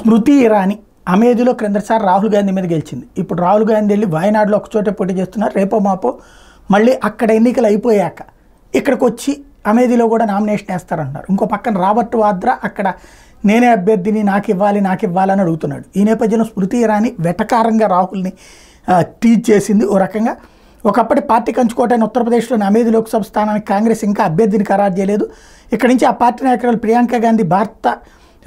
స్మృతి ఇరానీ అమేధిలో క్రిందసారి రాహుల్ గాంధీ మీద గెలిచింది. ఇప్పుడు రాహుల్ గాంధీ వెళ్ళి వయనాడులో ఒకచోటే పోటీ చేస్తున్నారు. రేపో మాపో మళ్ళీ అక్కడ ఎన్నికలు అయిపోయాక ఇక్కడికి వచ్చి అమేధిలో కూడా నామినేషన్ వేస్తారంటున్నారు. ఇంకో పక్కన రాబర్ట్ వాద్రా అక్కడ నేనే అభ్యర్థిని, నాకు ఇవ్వాలని అడుగుతున్నాడు. ఈ నేపథ్యంలో స్మృతి ఇరానీ వెటకారంగా రాహుల్ని టీచ్ చేసింది. ఓ రకంగా ఒకప్పటి పార్టీ కంచుకోటైన ఉత్తరప్రదేశ్లోని అమేధి లోక్సభ స్థానానికి కాంగ్రెస్ ఇంకా అభ్యర్థిని ఖరారు చేయలేదు. ఇక్కడి నుంచి ఆ పార్టీ నాయకురాలు ప్రియాంక గాంధీ భర్త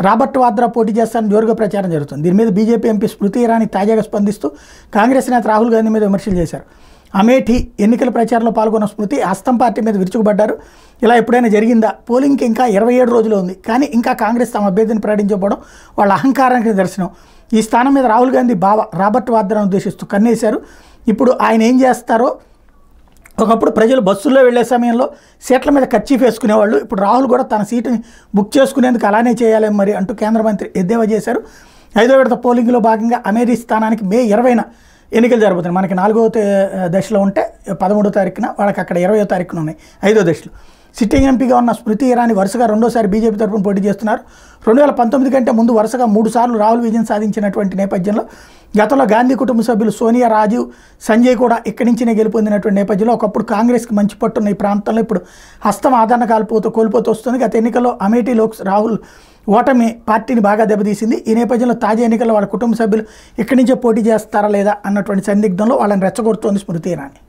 రాబర్ట్ వాద్రా పోటీ చేస్తారని జోరుగా ప్రచారం జరుగుతుంది. దీని మీద బీజేపీ ఎంపీ స్మృతి ఇరానీ తాజాగా స్పందిస్తూ కాంగ్రెస్ నేత రాహుల్ గాంధీ మీద విమర్శలు చేశారు. అమేఠీ ఎన్నికల ప్రచారంలో పాల్గొన్న స్మృతి హస్తం పార్టీ మీద విరుచుకుపడ్డారు. ఇలా ఎప్పుడైనా జరిగిందా? పోలింగ్కి ఇంకా 27 రోజులు ఉంది, కానీ ఇంకా కాంగ్రెస్ తమ అభ్యర్థిని ప్రకటించకపోవడం వాళ్ళ అహంకారానికి నిదర్శనం. ఈ స్థానం మీద రాహుల్ గాంధీ బావ రాబర్ట్ వాద్రాను ఉద్దేశిస్తూ కన్నేశారు. ఇప్పుడు ఆయన ఏం చేస్తారో, ఒకప్పుడు ప్రజలు బస్సుల్లో వెళ్లే సమయంలో సీట్ల మీద కర్చీఫ్ వేసుకునేవాళ్ళు, ఇప్పుడు రాహుల్ కూడా తన సీటుని బుక్ చేసుకునేందుకు అలానే చేయాలి మరి అంటూ కేంద్ర మంత్రి ఎద్దేవా చేశారు. 5వ విడత పోలింగ్లో భాగంగా అమేధీ స్థానానికి మే 20న ఎన్నికలు జరుగుతున్నాయి. మనకి 4వ దశలో ఉంటే 13వ తారీఖున, వాళ్ళకి అక్కడ 20వ తారీఖున ఉన్నాయి 5వ దశలో. సిట్టింగ్ ఎంపీగా ఉన్న స్మృతి ఇరానీ వరుసగా రెండోసారి బీజేపీ తరఫున పోటీ చేస్తున్నారు. 2019 కంటే ముందు వరుసగా 3 సార్లు రాహుల్ విజయం సాధించినటువంటి నేపథ్యంలో గతంలో గాంధీ కుటుంబ సభ్యులు సోనియా, రాజీవ్, సంజయ్ కూడా ఇక్కడి నుంచినే గెలుపొందినటువంటి నేపథ్యంలో ఒకప్పుడు కాంగ్రెస్కి మంచి పట్టున్న ఈ ప్రాంతంలో ఇప్పుడు హస్తం ఆదరణ కోల్పోతూ వస్తుంది. గత ఎన్నికల్లో అమేఠీ రాహుల్ ఓటమి పార్టీని బాగా దెబ్బతీసింది. ఈ నేపథ్యంలో తాజా ఎన్నికల్లో వాళ్ళ కుటుంబ సభ్యులు ఇక్కడి నుంచే పోటీ చేస్తారా లేదా అన్నటువంటి సందిగ్ధంలో వాళ్ళని రెచ్చగొడుతోంది స్మృతి ఇరానీ.